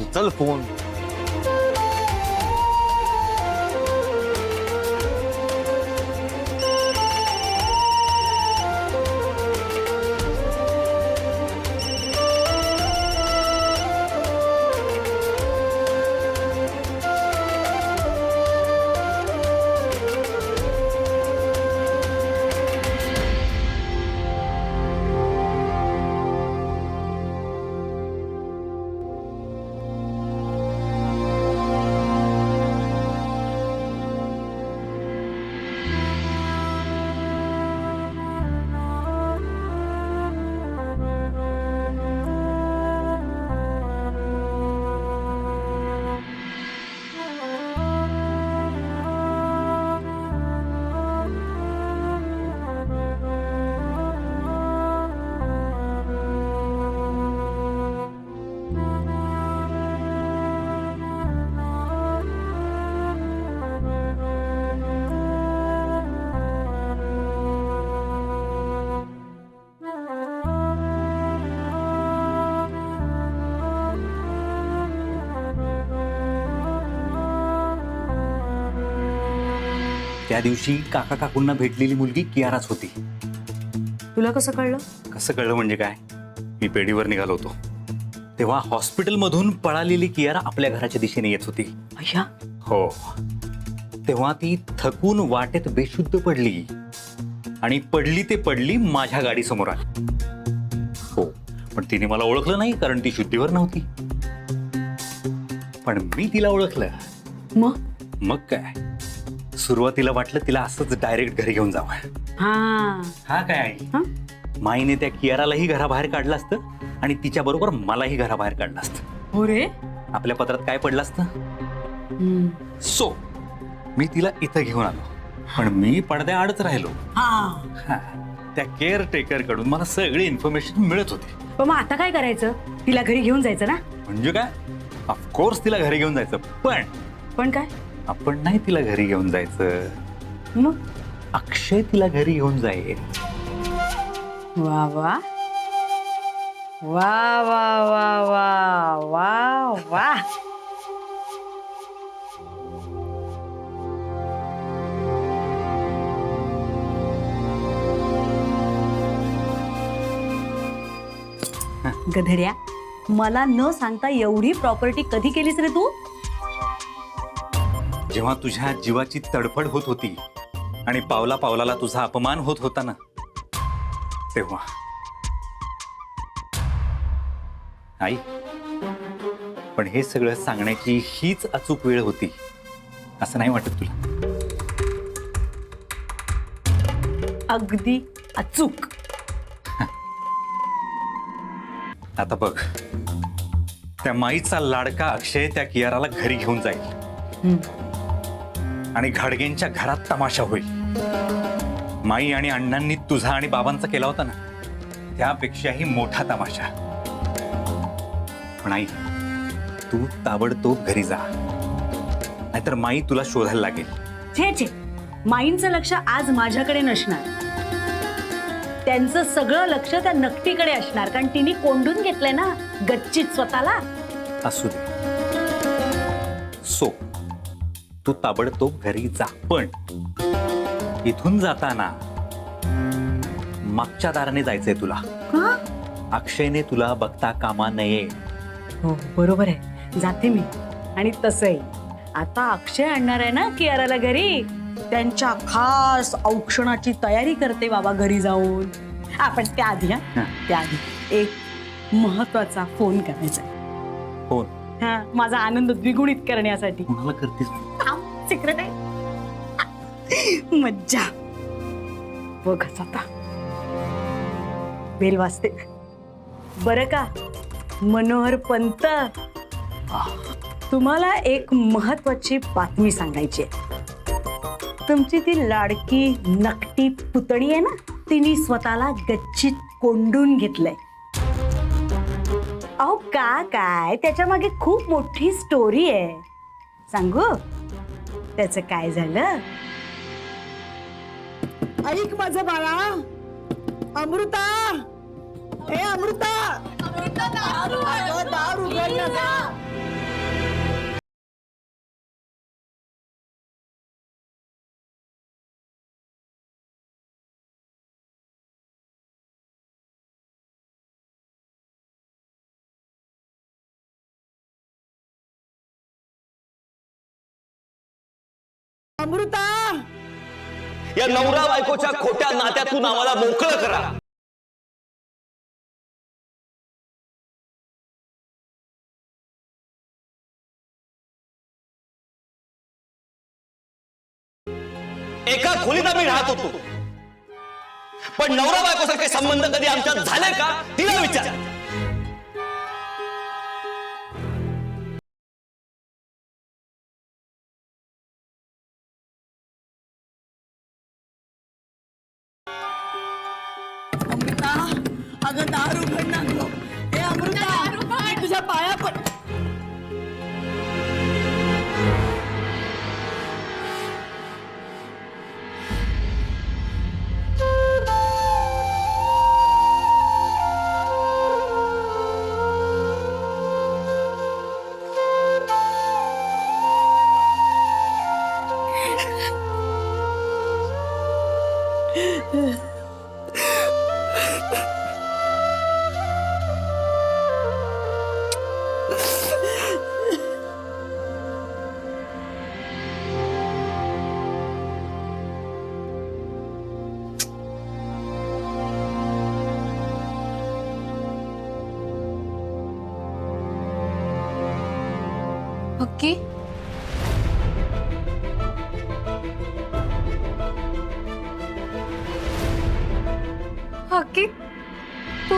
चल फोन. त्या दिवशी काका काकूंना भेटलेली मुलगी कियाराच होती. तुला कसं कळलं? कसं कळलं म्हणजे काय, मी पेढीवर निघालो होतो तेव्हा हॉस्पिटलमधून पळालेली कियारा आपल्या घराच्या दिशेने येत होती. अय्या, हो, तेव्हा ती थकून वाटेत बेशुद्ध पडली आणि पडली ते पडली माझ्या गाडीसमोर आली. हो, पण तिने मला ओळखलं नाही कारण ती शुद्धीवर नव्हती. पण मी तिला ओळखलं. मग काय, सुरुवातीला वाटलं तिला असंच डायरेक्ट घरी घेऊन जावं. हा काय आई, माईने त्या कियारालाही घराबाहेर काढलं असतं आणि तिच्या बरोबर मलाही घराबाहेर काढलं असतं. हो रे, आपल्या पत्रात काय पडलं असतं. सो मी तिला इथं घेऊन आलो, पण मी पडद्याआडच राहिलो. त्या केअर टेकर कडून मला सगळी इन्फॉर्मेशन मिळत होती. मग आता काय करायचं? तिला घरी घेऊन जायचं ना? म्हणजे काय, ऑफकोर्स तिला घरी घेऊन जायचं, पण काय, आपण नाही तिला घरी घेऊन जायचं. मग अक्षय तिला घरी घेऊन जाईल. वा वा वा वा वा वा वा वा. गधड्या, मला न सांगता एवढी प्रॉपर्टी कधी केलीस रे तू? जेव्हा तुझ्या जीवाची तडफड होत होती आणि पावला पावलाला तुझा अपमान होत होता ना, तेव्हा. आई, पण हे सगळं सांगण्याची हीच अचूक वेळ होती असं नाही वाटत तुला? अगदी अचूक. आता बघ, त्या माईचा लाडका अक्षय त्या कियाराला घरी घेऊन जाईल आणि घाडगेंच्या घरात तमाशा होईल. माई आणि अण्णांनी तुझा आणि बाबांचा केला होता ना, त्यापेक्षाही मोठा तमाशा. पण आई, तू ताबडतोब घरी जा, नाहीतर माई तुला शोधायला लागेल. छे छे, माईंचं लक्ष आज माझ्याकडे नसणार. त्यांचं सगळं लक्ष त्या नकटीकडे असणार, कारण तिने कोंडून घेतलंय ना गच्चीत स्वतःला. असू दे. सो तू ताबडतोब घरी जा, पण इथून जाताना मागच्या दाराने जायचंय तुला. अक्षयने तुला बघता कामा नये. हो, बरोबर आहे, जाते मी. आणि तसंही आता अक्षय आणणार आहे ना कियाराला घरी, त्यांच्या खास औक्षणाची तयारी करते बाबा घरी जाऊन. आपण त्याआधी त्याआधी एक महत्वाचा फोन करायचा. फोन? माझा आनंद द्विगुणित करण्यासाठी. मला करतेस? सिक्रेट आहे. मज्जा. बघच आता बेल वाजते. बरं का मनोहर पंत, तुम्हाला एक महत्वाची बातमी सांगायची आहे. तुमची ती लाडकी नकटी पुतणी आहे ना, तिने स्वतःला गच्चीत कोंडून घेतलंय. अहो काय त्याच्या मागे खूप मोठी स्टोरी आहे. सांगू त्याचं काय झालं? ऐक माझं बाळा. अमृता, ए अमृता, दारू उघड ना. अमृता, या नवरा बायकोच्या खोट्या नात्यातून आम्हाला मोकळं करा. एका खोलीत आम्ही राहत होतो, पण नवरा बायकोसारखे संबंध कधी आमच्यात झाले का तिला विचार. अमृता, अगं दार उघड ना गं. ए अमृता, मी तुझ्या पाया पड. हक्की, हक्की, तू